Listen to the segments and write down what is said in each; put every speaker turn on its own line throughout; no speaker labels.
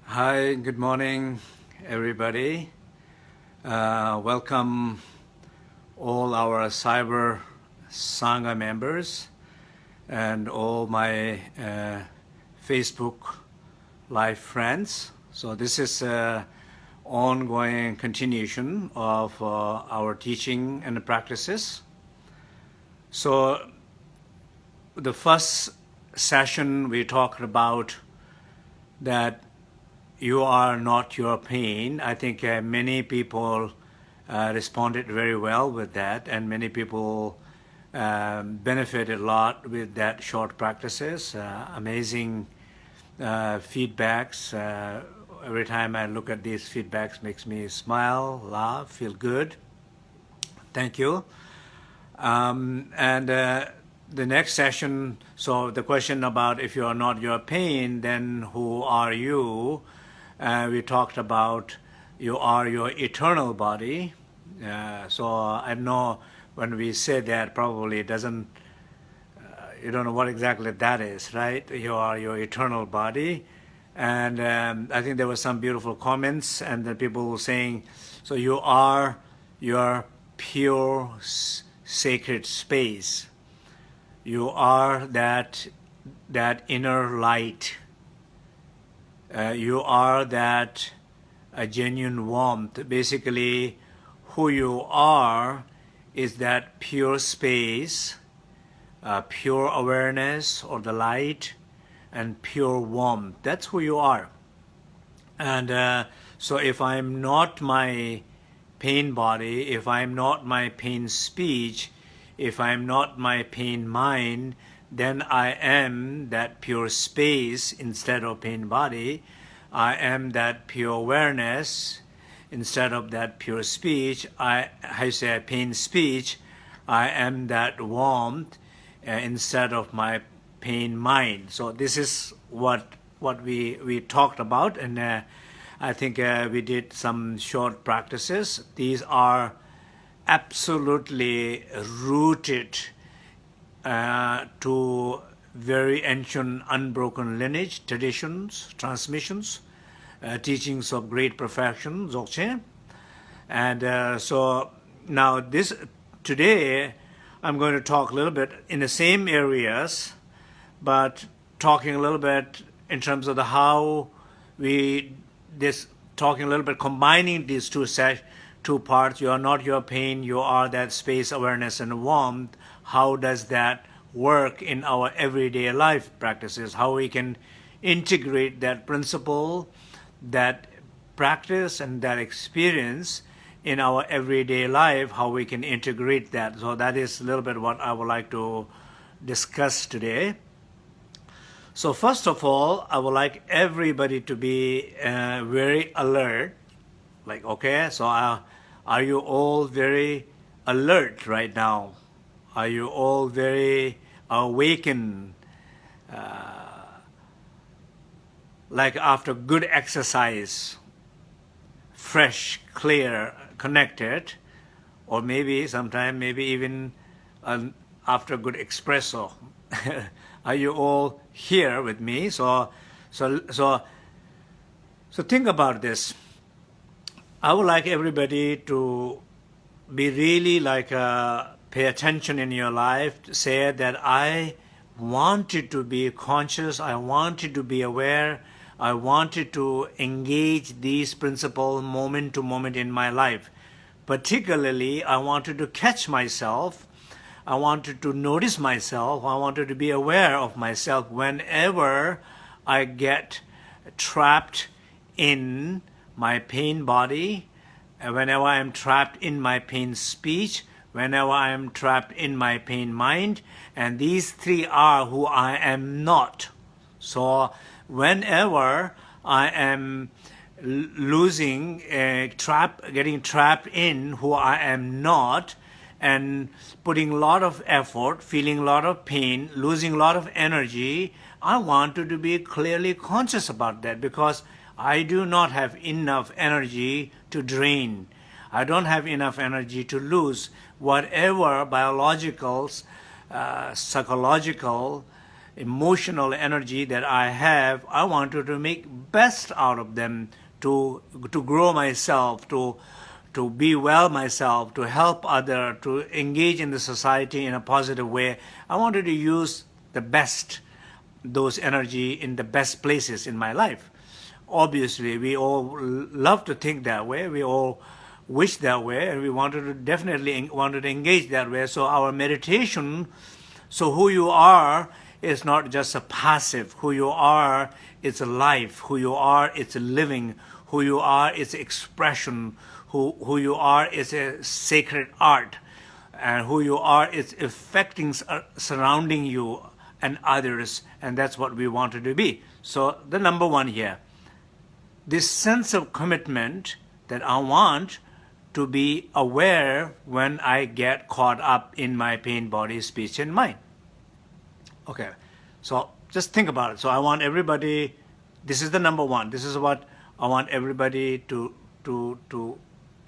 Hi, good morning, everybody. Welcome all our Cyber Sangha members and all my Facebook Live friends. So this is an ongoing continuation of our teaching and practices. So the first session we talked about that you are not your pain. I think many people responded very well with that, and many people benefited a lot with that short practices. Amazing feedbacks. Every time I look at these feedbacks makes me smile, laugh, feel good. Thank you. And the next session, so the question about if you are not your pain, then who are you? We talked about you are your eternal body. So I know when we say that, probably it doesn't, you don't know what exactly that is, right? You are your eternal body. And I think there were some beautiful comments, and the people were saying, so you are your pure sacred space. You are that inner light. You are that genuine warmth. Basically, who you are is that pure space, pure awareness or the light, and pure warmth. That's who you are. And so if I'm not my pain body, if I'm not my pain speech, if I'm not my pain mind, then I am that pure space instead of pain body. I am that pure awareness instead of that pure speech. I say pain speech. I am that warmth instead of my pain mind. So this is what we talked about, and I think we did some short practices. These are absolutely rooted to very ancient unbroken lineage, traditions, transmissions, teachings of great perfection, Dzogchen. And so now today I'm going to talk a little bit in the same areas, but talking a little bit in terms of talking a little bit, combining these two parts. You are not your pain, you are that space, awareness, and warmth. How does that work in our everyday life practices? How we can integrate that principle, that practice, and that experience in our everyday life, how we can integrate that. So that is a little bit what I would like to discuss today. So first of all, I would like everybody to be very alert. Like, okay, so are you all very alert right now? Are you all very awakened? Like after good exercise, fresh, clear, connected, or maybe sometime, maybe even after good espresso. Are you all here with me? So think about this. I would like everybody to be really like pay attention in your life. To say that I wanted to be conscious. I wanted to be aware. I wanted to engage these principles moment to moment in my life. Particularly, I wanted to catch myself. I wanted to notice myself. I wanted to be aware of myself whenever I get trapped in my pain body, whenever I am trapped in my pain speech, whenever I am trapped in my pain mind. And these three are who I am not. So whenever I am getting trapped in who I am not, and putting a lot of effort, feeling a lot of pain, losing a lot of energy, I wanted to be clearly conscious about that, because I do not have enough energy to drain. I don't have enough energy to lose. Whatever biological, psychological, emotional energy that I have, I wanted to make best out of them to grow myself, to be well myself, to help other, to engage in the society in a positive way. I wanted to use the best, those energy in the best places in my life. Obviously, we all love to think that way. We all wish that way, and we definitely wanted to engage that way. So our meditation, so who you are is not just a passive. Who you are is a life. Who you are is a living. Who you are is expression. Who you are is a sacred art. And who you are is affecting surrounding you and others. And that's what we wanted to be. So the number one here, this sense of commitment that I want to be aware when I get caught up in my pain, body, speech, and mind. Okay, so just think about it. So I want everybody, this is the number one. This is what I want everybody to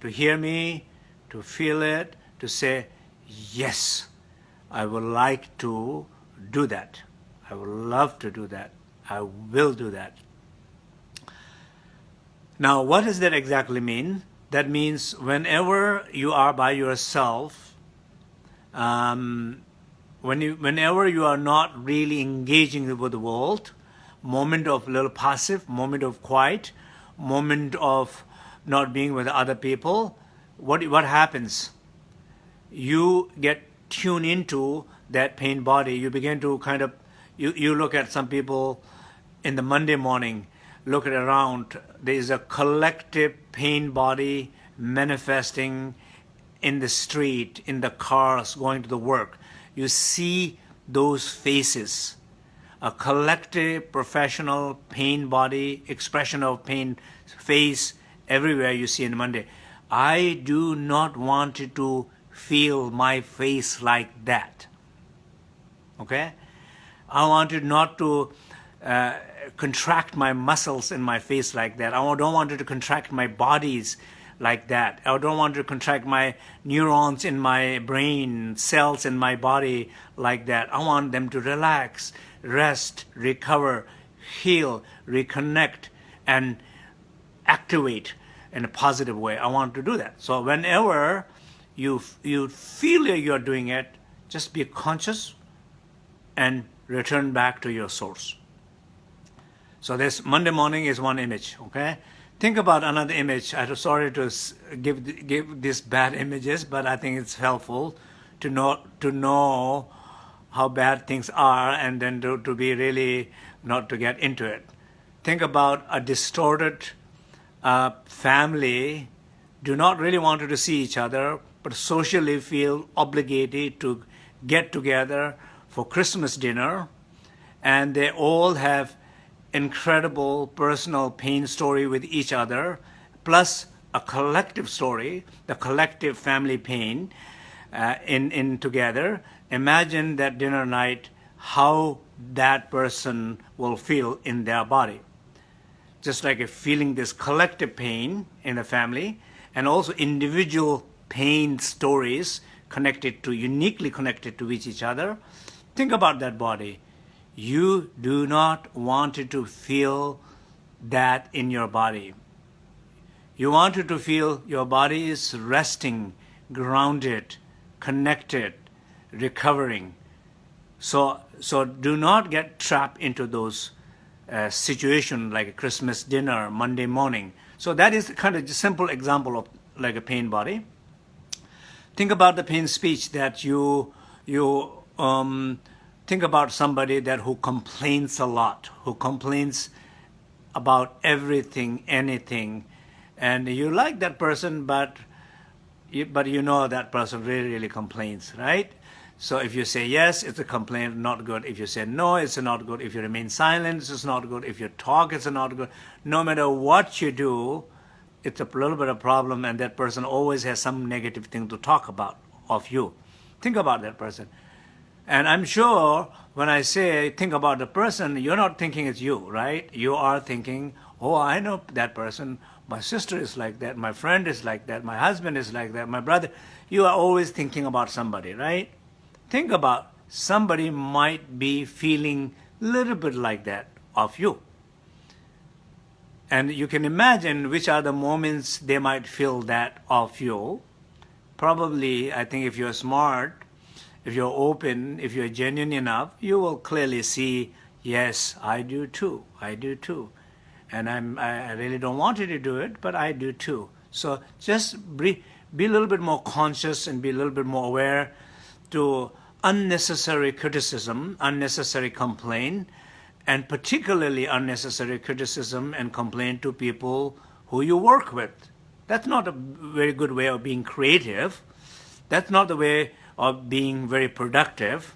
hear me, to feel it, to say, yes, I would like to do that. I would love to do that. I will do that. Now, what does that exactly mean? That means whenever you are by yourself, whenever you are not really engaging with the world, moment of little passive, moment of quiet, moment of not being with other people, what happens? You get tuned into that pain body. You begin to kind of, you look at some people in the Monday morning, look at around, there is a collective pain body manifesting in the street, in the cars, going to the work. You see those faces, a collective professional pain body, expression of pain face everywhere you see in Monday. I do not want to feel my face like that. Okay? I wanted not to contract my muscles in my face like that. I don't want to contract my bodies like that. I don't want to contract my neurons in my brain, cells in my body like that. I want them to relax, rest, recover, heal, reconnect, and activate in a positive way. I want to do that. So whenever you feel you're doing it, just be conscious and return back to your source. So this Monday morning is one image, okay? Think about another image. I'm sorry to give these bad images, but I think it's helpful to know how bad things are, and then to be really not to get into it. Think about a distorted family, do not really want to see each other, but socially feel obligated to get together for Christmas dinner, and they all have incredible personal pain story with each other, plus a collective story, the collective family pain in together. Imagine that dinner night, how that person will feel in their body. Just like feeling this collective pain in the family, and also individual pain stories uniquely connected to each other. Think about that body. You do not want to feel that in your body. You want to feel your body is resting, grounded, connected, recovering. So do not get trapped into those situations like a Christmas dinner, Monday morning. So that is kind of a simple example of like a pain body. Think about the pain speech that you think about somebody who complains a lot, who complains about everything, anything, and you like that person, but you know that person really complains, right? So if you say yes, it's a complaint, not good. If you say no, it's not good. If you remain silent, it's not good. If you talk, it's not good. No matter what you do, it's a little bit of a problem, and that person always has some negative thing to talk about of you. Think about that person. And I'm sure when I say think about the person, you're not thinking it's you, right? You are thinking, oh, I know that person. My sister is like that. My friend is like that. My husband is like that. My brother. You are always thinking about somebody, right? Think about somebody might be feeling a little bit like that of you. And you can imagine which are the moments they might feel that of you. Probably, I think if you're smart, if you're open, if you're genuine enough, you will clearly see, yes, I do too, I do too. And I really don't want you to do it, but I do too. So just be a little bit more conscious and be a little bit more aware to unnecessary criticism, unnecessary complaint, and particularly unnecessary criticism and complaint to people who you work with. That's not a very good way of being creative. That's not the way of being very productive.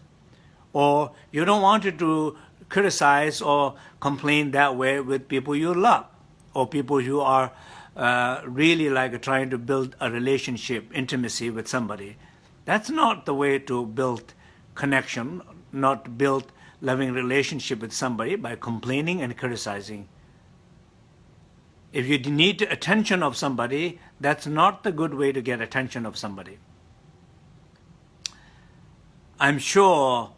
Or you don't want to criticize or complain that way with people you love, or people you are really like trying to build a relationship, intimacy with somebody. That's not the way to build connection, not to build loving relationship with somebody by complaining and criticizing. If you need attention of somebody, that's not the good way to get attention of somebody. I'm sure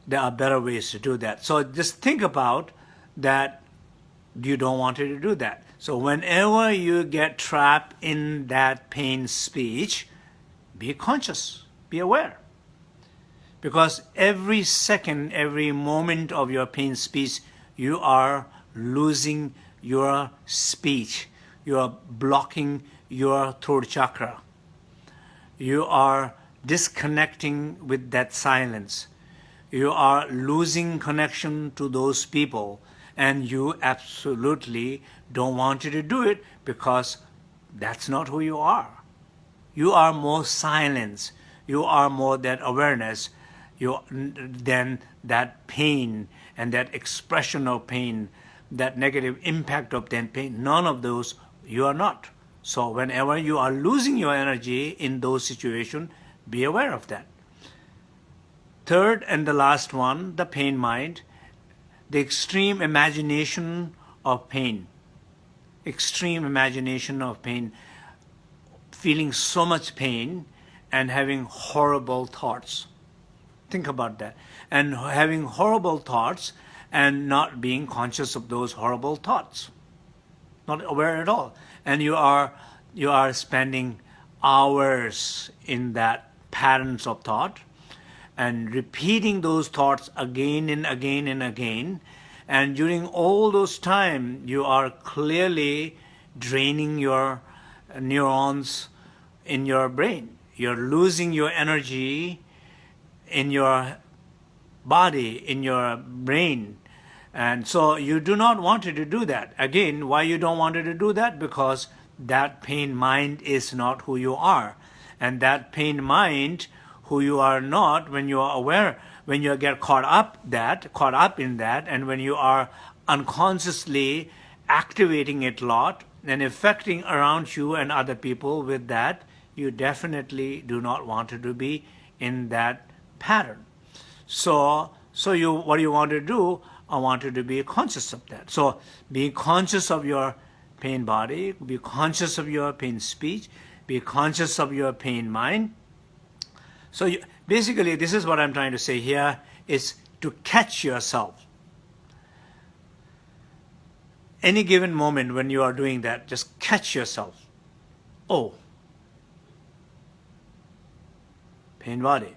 there are better ways to do that. So just think about that you don't want to do that. So whenever you get trapped in that pain speech, be conscious, be aware. Because every second, every moment of your pain speech, you are losing your speech. You are blocking your throat chakra. You are disconnecting with that silence. You are losing connection to those people, and you absolutely don't want you to do it because that's not who you are. You are more silence. You are more that awareness than that pain and that expression of pain, that negative impact of that pain. None of those you are not. So whenever you are losing your energy in those situations, be aware of that. Third and the last one, the pain mind, the extreme imagination of pain. Extreme imagination of pain, feeling so much pain and having horrible thoughts. Think about that. And having horrible thoughts and not being conscious of those horrible thoughts. Not aware at all. And you are spending hours in that patterns of thought and repeating those thoughts again and again and again. And during all those time, you are clearly draining your neurons in your brain. You're losing your energy in your body, in your brain. And so you do not want to do that. Again, why you don't want to do that? Because that pain mind is not who you are. And that pain mind, who you are not, when you are aware, when you get caught up in that, and when you are unconsciously activating it a lot and affecting around you and other people with that, you definitely do not want to be in that pattern. So what you want to do, I want you to be conscious of that. So be conscious of your pain body, be conscious of your pain speech, be conscious of your pain mind. So basically, this is what I'm trying to say here, is to catch yourself. Any given moment when you are doing that, just catch yourself. Oh, pain body.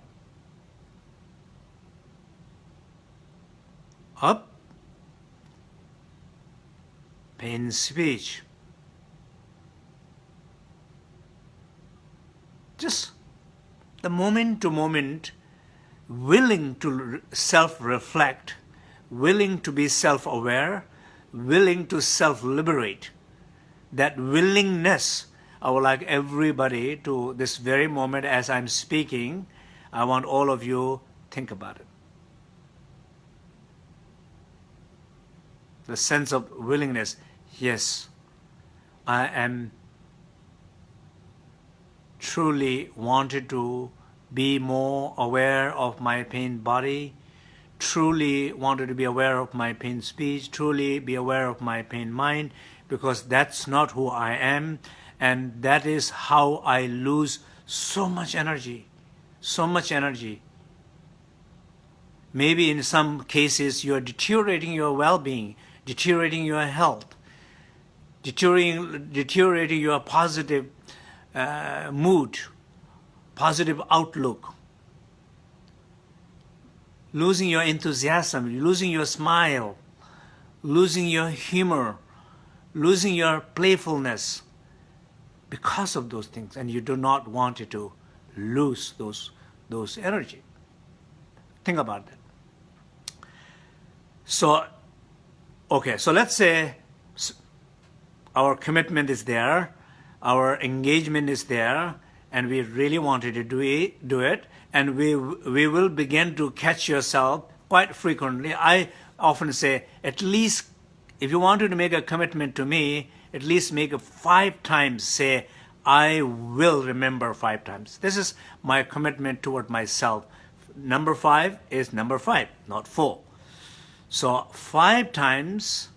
Up. Pain speech. Just the moment to moment, willing to self-reflect, willing to be self-aware, willing to self-liberate. That willingness, I would like everybody to, this very moment as I'm speaking, I want all of you think about it. The sense of willingness. Yes, I am truly wanted to be more aware of my pain body, truly wanted to be aware of my pain speech, truly be aware of my pain mind, because that's not who I am, and that is how I lose so much energy, so much energy. Maybe in some cases you're deteriorating your well-being, deteriorating your health, deteriorating your positive mood, positive outlook, losing your enthusiasm, losing your smile, losing your humor, losing your playfulness because of those things, and you do not want it to lose those energy. Think about that. So, okay, so let's say our commitment is there, our engagement is there, and we really wanted to do it, and we will begin to catch yourself quite frequently. I often say, at least if you wanted to make a commitment to me, at least make it 5 times. Say, I will remember 5 times. This is my commitment toward myself. Number 5 is number 5, not 4. So 5 times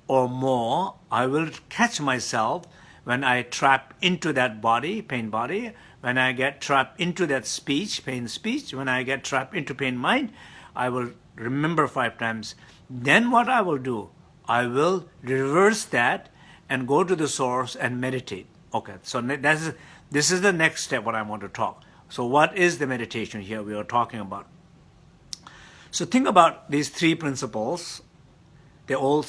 or more, I will catch myself when I trap into that body, pain body, when I get trapped into that speech, pain speech, when I get trapped into pain mind, I will remember 5 times. Then what I will do, I will reverse that and go to the source and meditate. Okay, so this is the next step what I want to talk. So what is the meditation here we are talking about? So think about these 3 principles. They all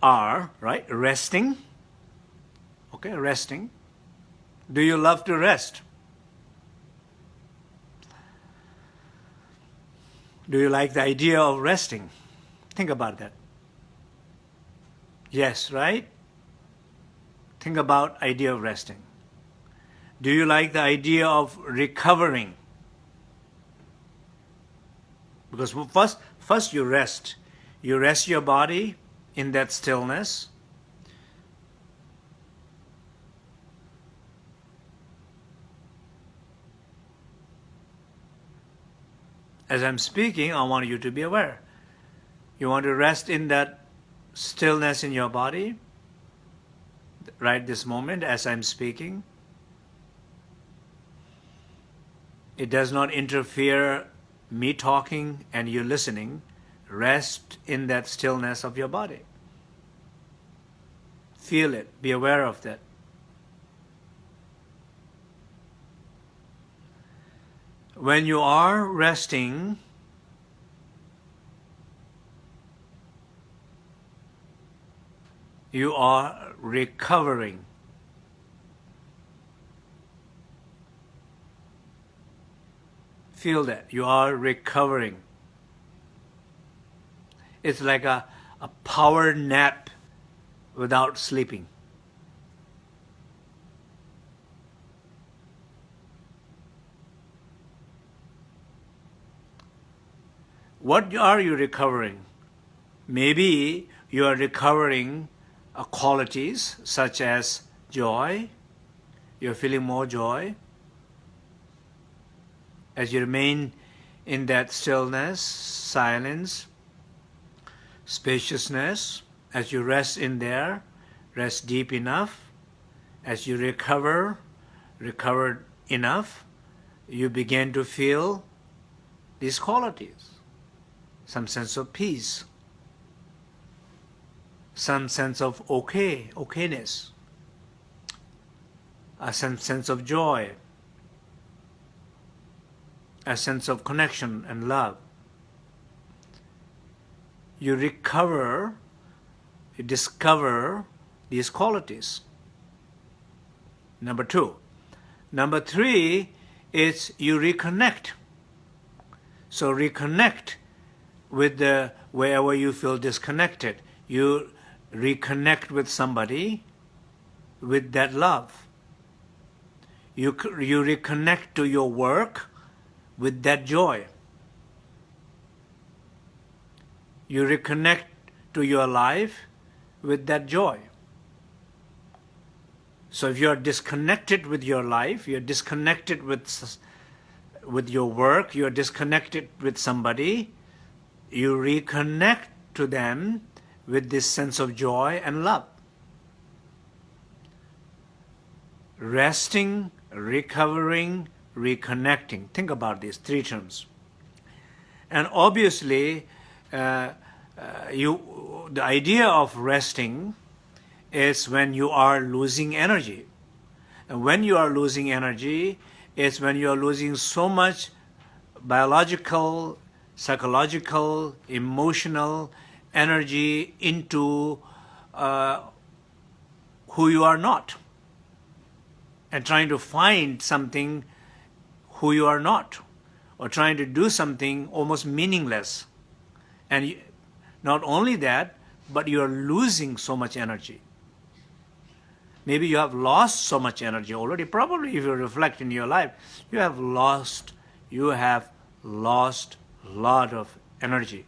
are, right? Resting. Okay, resting. Do you love to rest? Do you like the idea of resting? Think about that. Yes, right? Think about idea of resting. Do you like the idea of recovering? Because first you rest. You rest your body in that stillness. As I'm speaking, I want you to be aware. You want to rest in that stillness in your body, right this moment as I'm speaking. It does not interfere me talking and you listening. Rest in that stillness of your body. Feel it. Be aware of that. When you are resting, you are recovering. Feel that. You are recovering. It's like a power nap without sleeping. What are you recovering? Maybe you are recovering qualities such as joy. You're feeling more joy. As you remain in that stillness, silence, spaciousness, as you rest in there, rest deep enough, as you recovered enough, you begin to feel these qualities. Some sense of peace, some sense of okayness, some sense of joy, a sense of connection and love. You recover, you discover these qualities. Number 2. Number 3 is you reconnect. So reconnect with wherever you feel disconnected. You reconnect with somebody with that love. You reconnect to your work with that joy. You reconnect to your life with that joy. So if you're disconnected with your life, you're disconnected with your work, you're disconnected with somebody, you reconnect to them with this sense of joy and love. Resting, recovering, reconnecting. Think about these 3 terms. And obviously, the idea of resting is when you are losing energy. And when you are losing energy, it's when you are losing so much biological, psychological, emotional energy into who you are not, and trying to find something who you are not, or trying to do something almost meaningless. And not only that, but you are losing so much energy. Maybe you have lost so much energy already. Probably if you reflect in your life, you have lost a lot of energy.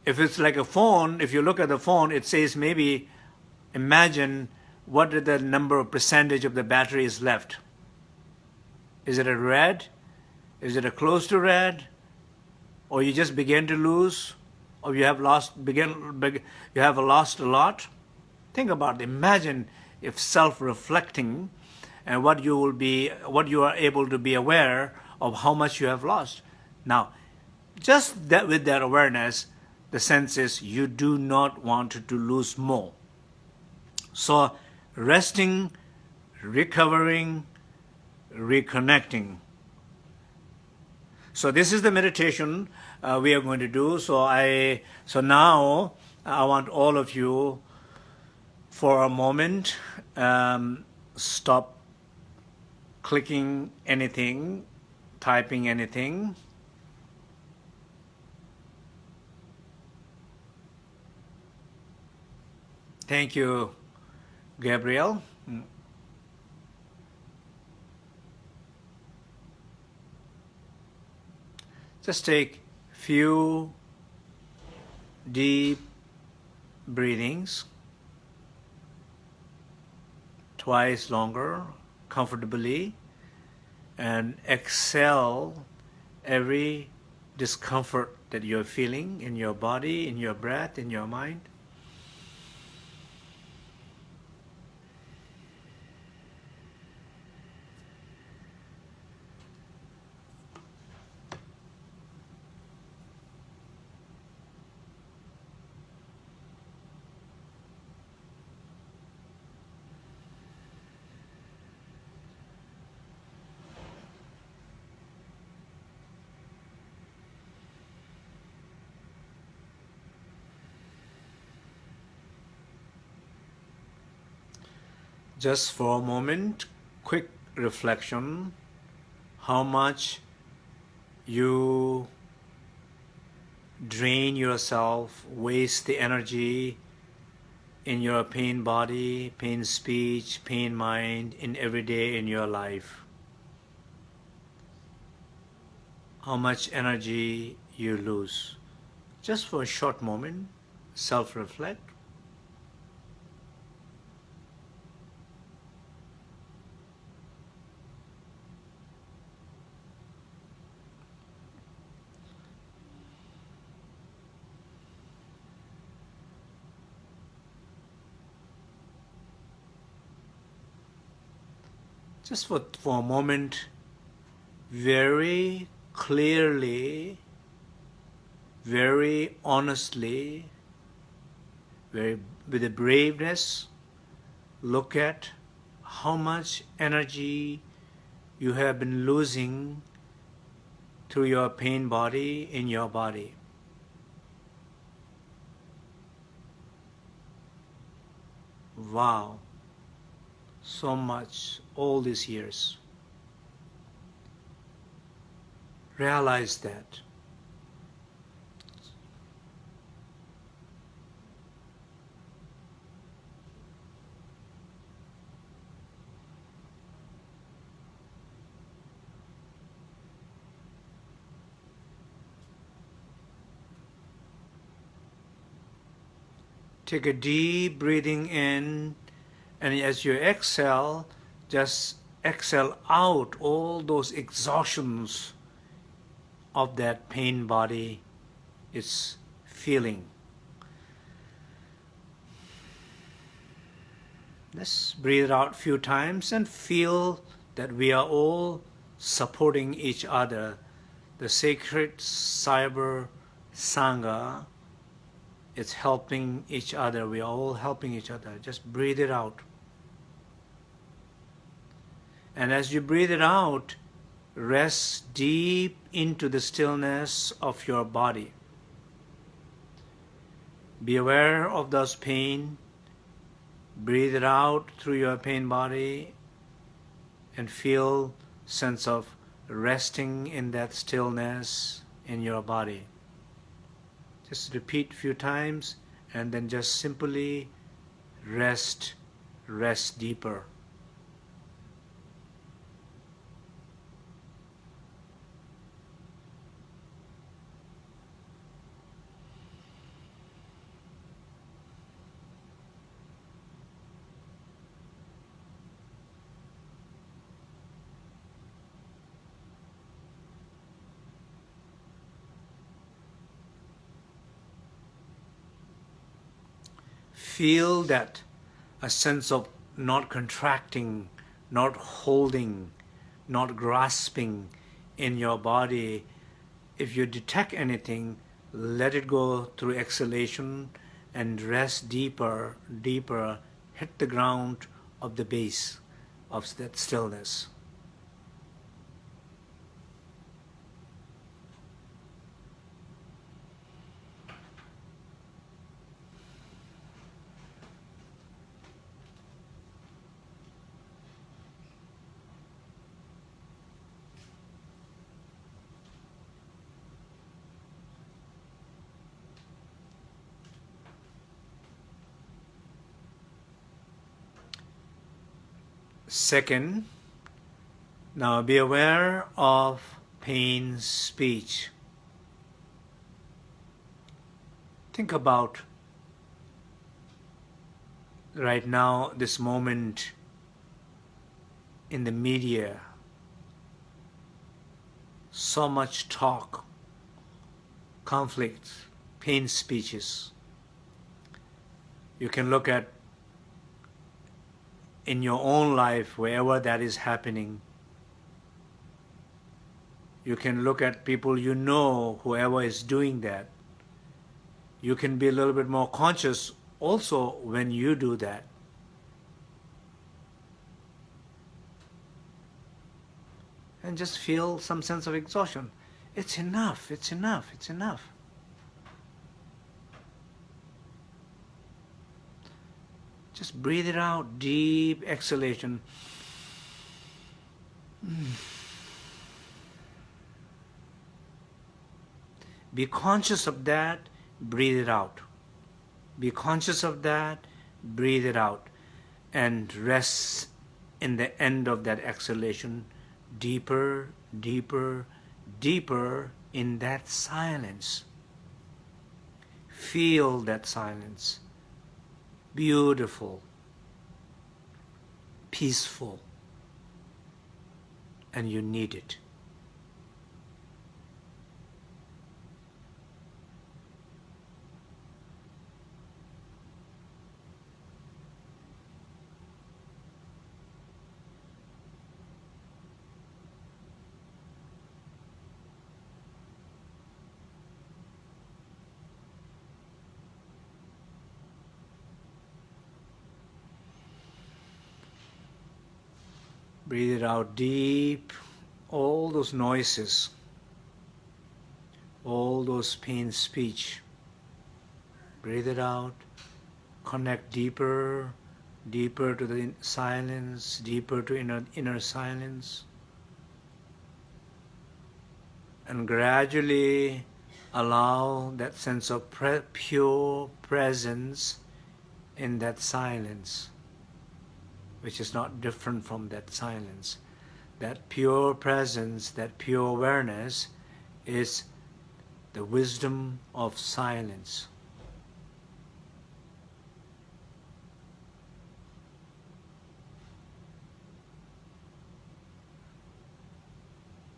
If it's like a phone, if you look at the phone, it says maybe, imagine what the number of percentage of the battery is left. Is it a red? Is it a close to red? Or you just begin to lose? Or you have lost a lot? Think about it. Imagine if self-reflecting and what you are able to be aware of how much you have lost. Now, just that with that awareness, the sense is you do not want to lose more. So resting, recovering, reconnecting. So this is the meditation we are going to do. So now I want all of you for a moment stop clicking anything, typing anything. Thank you, Gabriel. Just take few deep breathings, twice longer, comfortably, and exhale every discomfort that you're feeling in your body, in your breath, in your mind. Just for a moment, quick reflection, how much you drain yourself, waste the energy in your pain body, pain speech, pain mind, in every day in your life. How much energy you lose. Just for a short moment, self-reflect. Just for a moment, very clearly, very honestly, with a braveness, look at how much energy you have been losing through your pain body in your body. Wow, so much, all these years. Realize that. Take a deep breathing in, and as you exhale, just exhale out all those exhaustions of that pain body is feeling. Let's breathe out a few times and feel that we are all supporting each other. The sacred cyber sangha is helping each other. We are all helping each other. Just breathe it out. And as you breathe it out, rest deep into the stillness of your body. Be aware of those pain. Breathe it out through your pain body and feel sense of resting in that stillness in your body. Just repeat a few times and then just simply rest deeper. Feel that a sense of not contracting, not holding, not grasping in your body. If you detect anything, let it go through exhalation and rest deeper, deeper, hit the ground of the base of that stillness. Second, now be aware of pain speech. Think about right now, this moment in the media, so much talk, conflict, pain speeches. You can look at in your own life, wherever that is happening. You can look at people you know, whoever is doing that. You can be a little bit more conscious also when you do that. And just feel some sense of exhaustion. It's enough, it's enough, it's enough. Just breathe it out, deep exhalation. Be conscious of that, breathe it out. Be conscious of that, breathe it out. And rest in the end of that exhalation, deeper, deeper, deeper in that silence. Feel that silence. Beautiful, peaceful, and you need it. Breathe it out deep, all those noises, all those pain speech. Breathe it out, connect deeper, deeper to the silence, deeper to inner silence. And gradually allow that sense of pure presence in that silence, which is not different from that silence. That pure presence, that pure awareness is the wisdom of silence.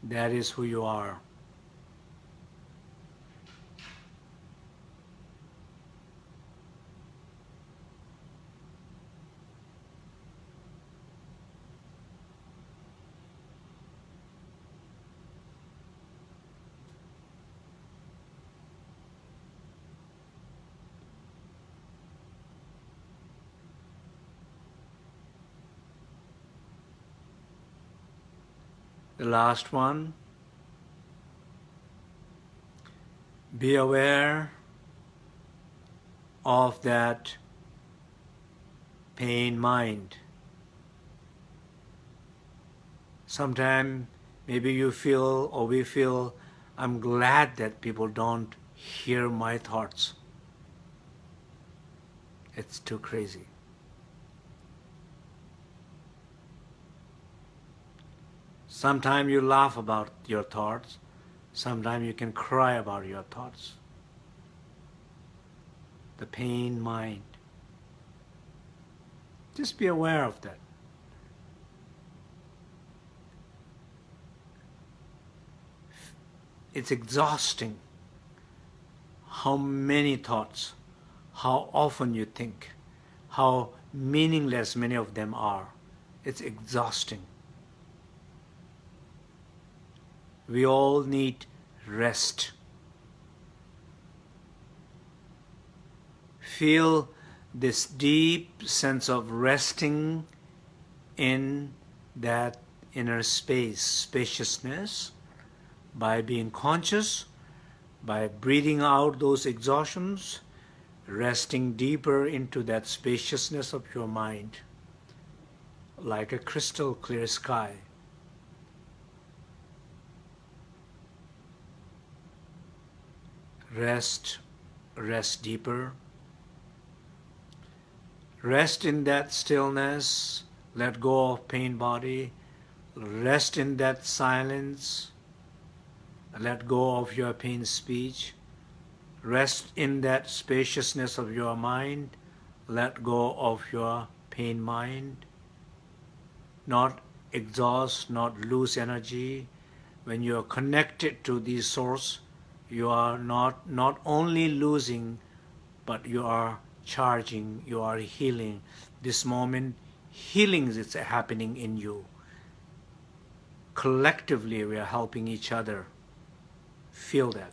That is who you are. The last one, be aware of that pain mind. Sometimes maybe you feel or we feel, I'm glad that people don't hear my thoughts. It's too crazy. Sometimes you laugh about your thoughts. Sometimes you can cry about your thoughts. The pain mind. Just be aware of that. It's exhausting how many thoughts, how often you think, how meaningless many of them are. It's exhausting. We all need rest. Feel this deep sense of resting in that inner space, spaciousness, by being conscious, by breathing out those exhaustions, resting deeper into that spaciousness of your mind, like a crystal clear sky. Rest deeper. Rest in that stillness, let go of pain body, rest in that silence, let go of your pain speech, rest in that spaciousness of your mind, let go of your pain mind. Not exhaust, not lose energy. When you are connected to the source, you are not only losing, but you are charging, you are healing. This moment, healing is happening in you. Collectively, we are helping each other. Feel that.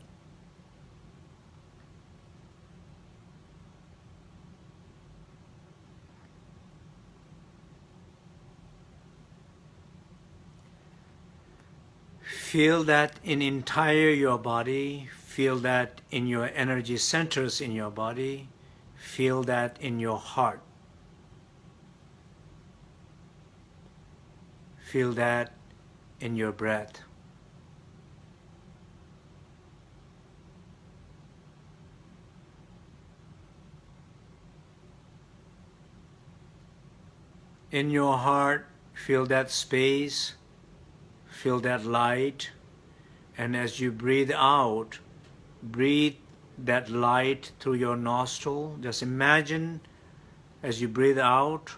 Feel that in entire your body. Feel that in your energy centers in your body. Feel that in your heart. Feel that in your breath. In your heart, feel that space, feel that light, and as you breathe out, breathe that light through your nostril. Just imagine as you breathe out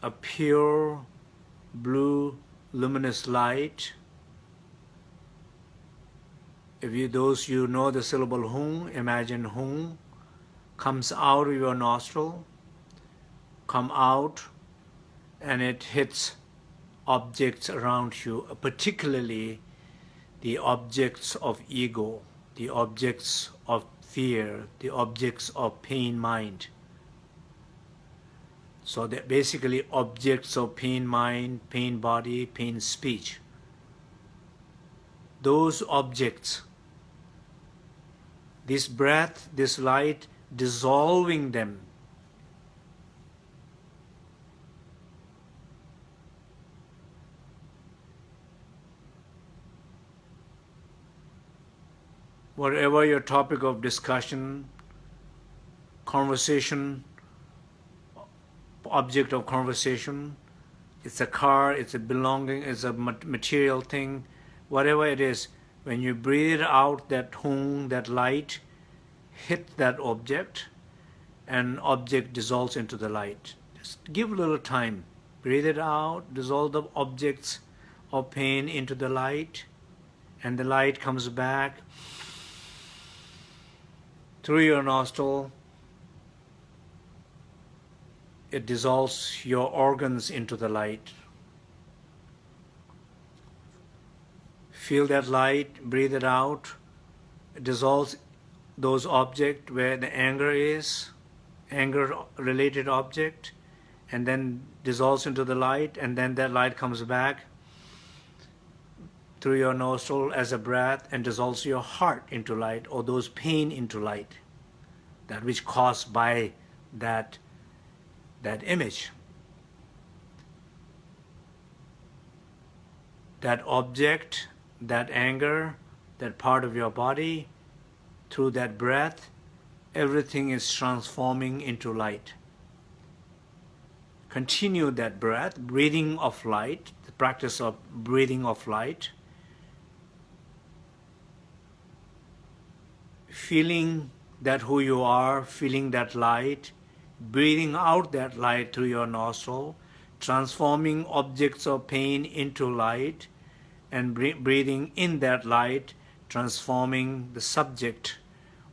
a pure blue luminous light. Those you know the syllable hung, imagine hung comes out of your nostril, come out, and it hits objects around you, particularly the objects of ego, the objects of fear, the objects of pain mind. So that basically objects of pain mind, pain body, pain speech. Those objects, this breath, this light, dissolving them. Whatever your topic of discussion, conversation, object of conversation, it's a car, it's a belonging, it's a material thing, whatever it is, when you breathe out that hung, that light, hit that object, and object dissolves into the light. Just give a little time. Breathe it out, dissolve the objects of pain into the light, and the light comes back through your nostril. It dissolves your organs into the light. Feel that light, breathe it out. It dissolves those objects where the anger is, anger-related object, and then dissolves into the light, and then that light comes back through your nostril as a breath, and dissolves your heart into light, or those pain into light, that which caused by that image. That object, that anger, that part of your body, through that breath, everything is transforming into light. Continue that breath, breathing of light, the practice of breathing of light, feeling that who you are, feeling that light, breathing out that light through your nostril, transforming objects of pain into light, and breathing in that light, transforming the subject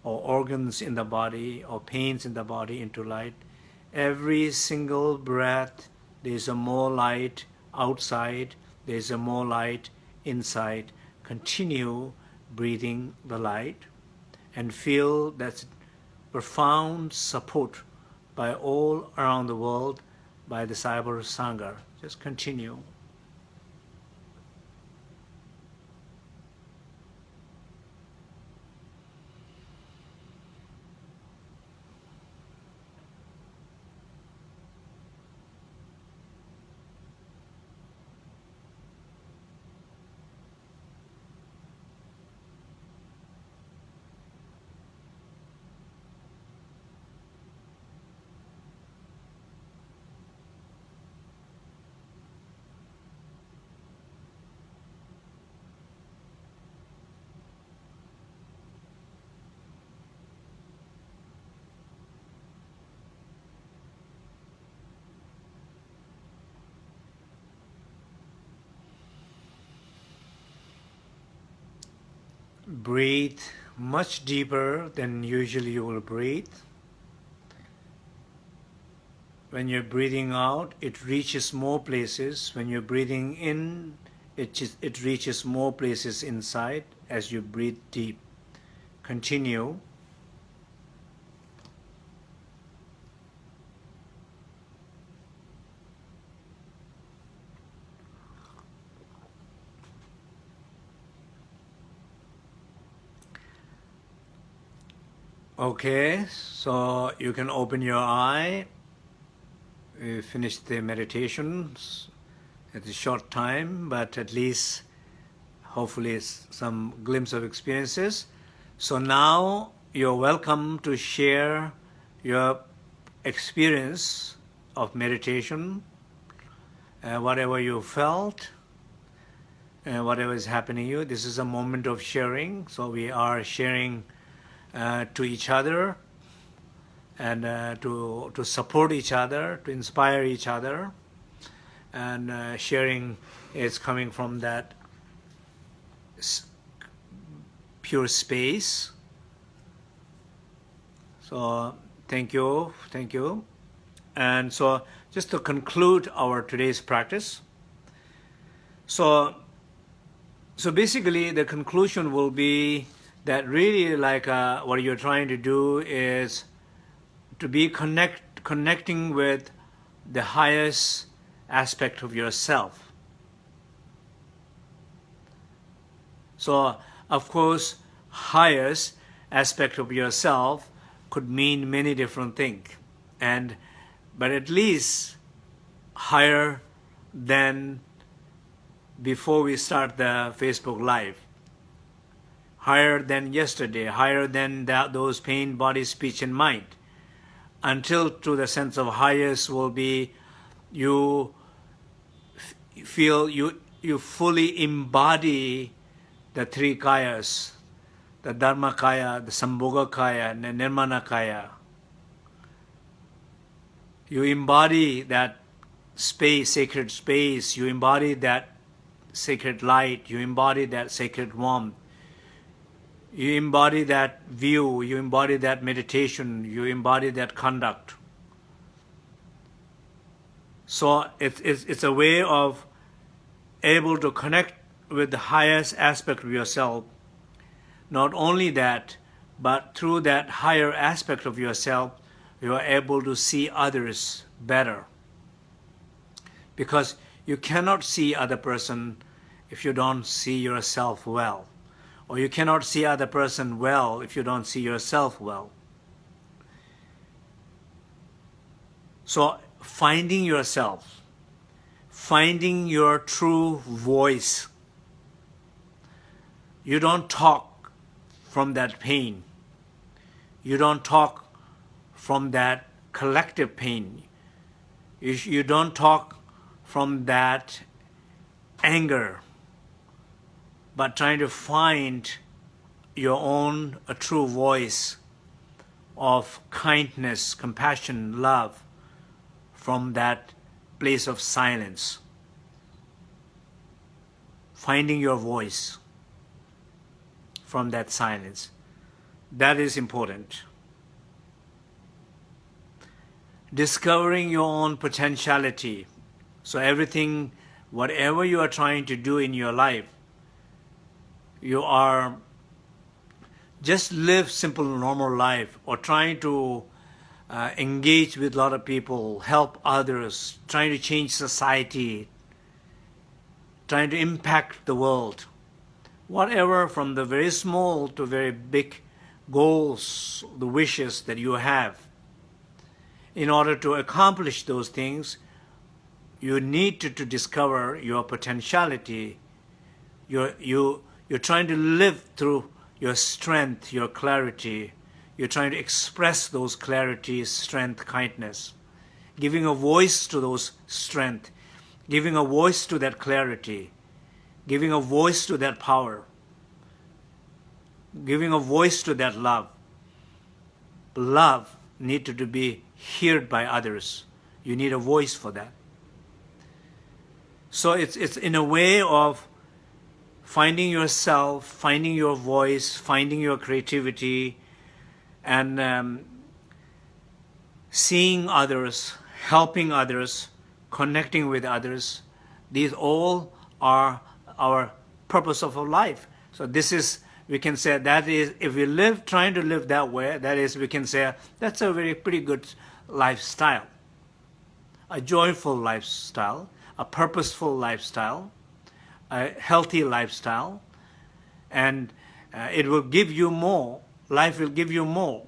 or organs in the body or pains in the body into light. Every single breath, there's a more light outside, there's a more light inside. Continue breathing the light and feel that profound support by all around the world, by the Cyber Sangha. Just continue. Breathe much deeper than usually you will breathe. When you're breathing out, it reaches more places. When you're breathing in, it reaches more places inside as you breathe deep. Continue. Okay, so you can open your eye. We finished the meditations at a short time, but at least hopefully it's some glimpse of experiences. So now you're welcome to share your experience of meditation, whatever you felt, whatever is happening to you. This is a moment of sharing, so we are sharing to each other and to support each other, to inspire each other, and sharing is coming from that pure space. So thank you. And so just to conclude our today's practice, so basically the conclusion will be that really like what you're trying to do is to be connecting with the highest aspect of yourself. So of course, highest aspect of yourself could mean many different things, but at least higher than before we start the Facebook Live. Higher than yesterday, higher than those pain, body, speech, and mind. Until to the sense of highest will be you feel you fully embody the three kayas, the Dharma kaya, the Sambhoga kaya, and the Nirmana kaya. You embody that space, sacred space, you embody that sacred light, you embody that sacred warmth. You embody that view, you embody that meditation, you embody that conduct. So it's a way of able to connect with the highest aspect of yourself. Not only that, but through that higher aspect of yourself, you are able to see others better. Because you cannot see other person if you don't see yourself well. Or you cannot see other person well if you don't see yourself well. So finding yourself, finding your true voice. You don't talk from that pain. You don't talk from that collective pain. You don't talk from that anger, but trying to find your own a true voice of kindness, compassion, love from that place of silence. Finding your voice from that silence. That is important. Discovering your own potentiality. So everything, whatever you are trying to do in your life, you are just live simple normal life, or trying to engage with a lot of people, help others, trying to change society, trying to impact the world. Whatever, from the very small to very big goals, the wishes that you have. In order to accomplish those things, you need to discover your potentiality. You're trying to live through your strength, your clarity. You're trying to express those clarities, strength, kindness. Giving a voice to those strength. Giving a voice to that clarity. Giving a voice to that power. Giving a voice to that love. Love needed to be heard by others. You need a voice for that. So it's in a way of finding yourself, finding your voice, finding your creativity, and seeing others, helping others, connecting with others. These all are our purpose of our life. So this is, we can say, that is, if we live, trying to live that way, that is, we can say, that's a pretty good lifestyle. A joyful lifestyle, a purposeful lifestyle, a healthy lifestyle, and it will give you more. Life will give you more.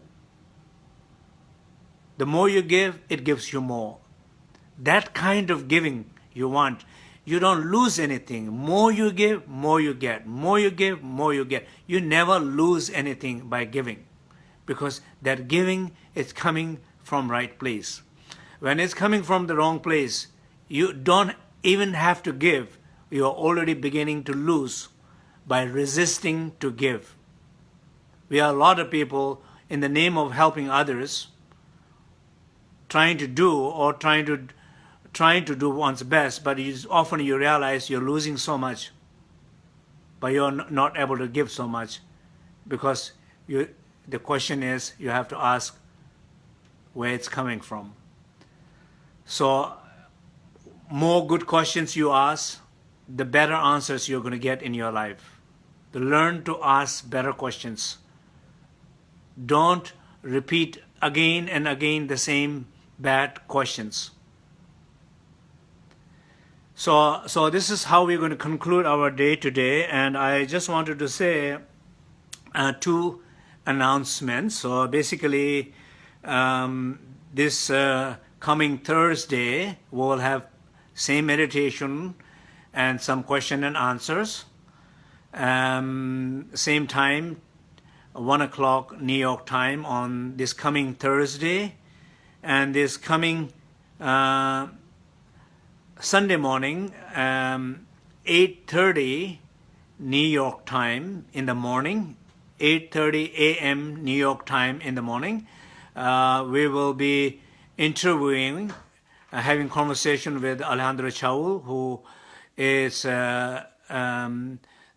The more you give, it gives you more. That kind of giving you want. You don't lose anything. More you give, more you get. More you give, more you get. You never lose anything by giving, because that giving is coming from right place. When it's coming from the wrong place, you don't even have to give. You are already beginning to lose by resisting to give. We are a lot of people, in the name of helping others, trying to do one's best, but often you realize you're losing so much, but you're not able to give so much, because the question is, you have to ask where it's coming from. So more good questions you ask, the better answers you're going to get in your life. Learn to ask better questions. Don't repeat again and again the same bad questions. So this is how we're going to conclude our day today, and I just wanted to say two announcements. So basically, this coming Thursday, we'll have same meditation and some question and answers. Same time, 1 o'clock New York time on this coming Thursday, and this coming Sunday morning, 8:30 New York time in the morning, 8:30 a.m. New York time in the morning, we will be interviewing, having conversation with Alejandro Chaul, who is the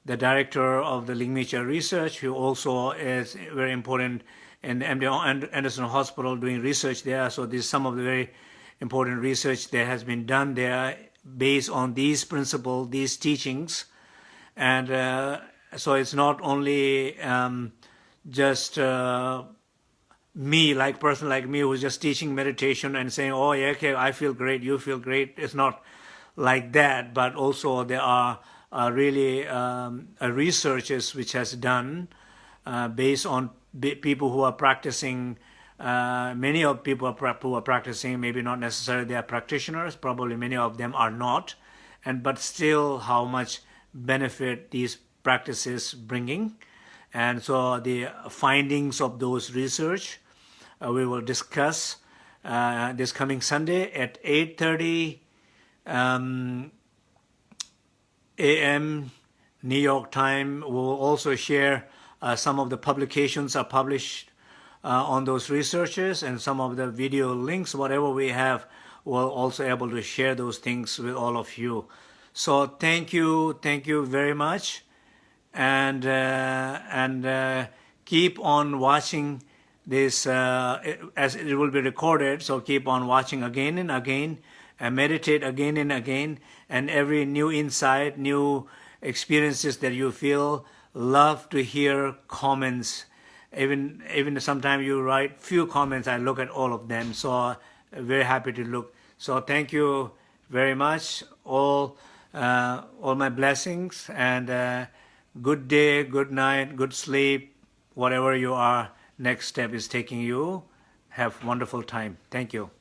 director of the Lingmicha Research, who also is very important in the MD Anderson Hospital doing research there. So this is some of the very important research that has been done there based on these principles, these teachings. And so it's not only just me, like person like me, who's just teaching meditation and saying, oh yeah, okay, I feel great, you feel great. It's not like that, but also there are really researches which has done based on people who are practicing. Many of people who are practicing, maybe not necessarily they are practitioners, probably many of them are not, but still how much benefit these practices bringing. And so the findings of those research we will discuss this coming Sunday at 8:30 a.m. New York time. We'll also share some of the publications are published on those researches, and some of the video links, whatever we have, we'll also able to share those things with all of you. So thank you very much, and keep on watching this as it will be recorded. So keep on watching again and again, and meditate again and again, and every new insight, new experiences that you feel. Love to hear comments. Even sometimes you write few comments, I look at all of them. So very happy to look. So thank you very much. All my blessings, and good day, good night, good sleep, whatever you are. Next step is taking you. Have wonderful time. Thank you.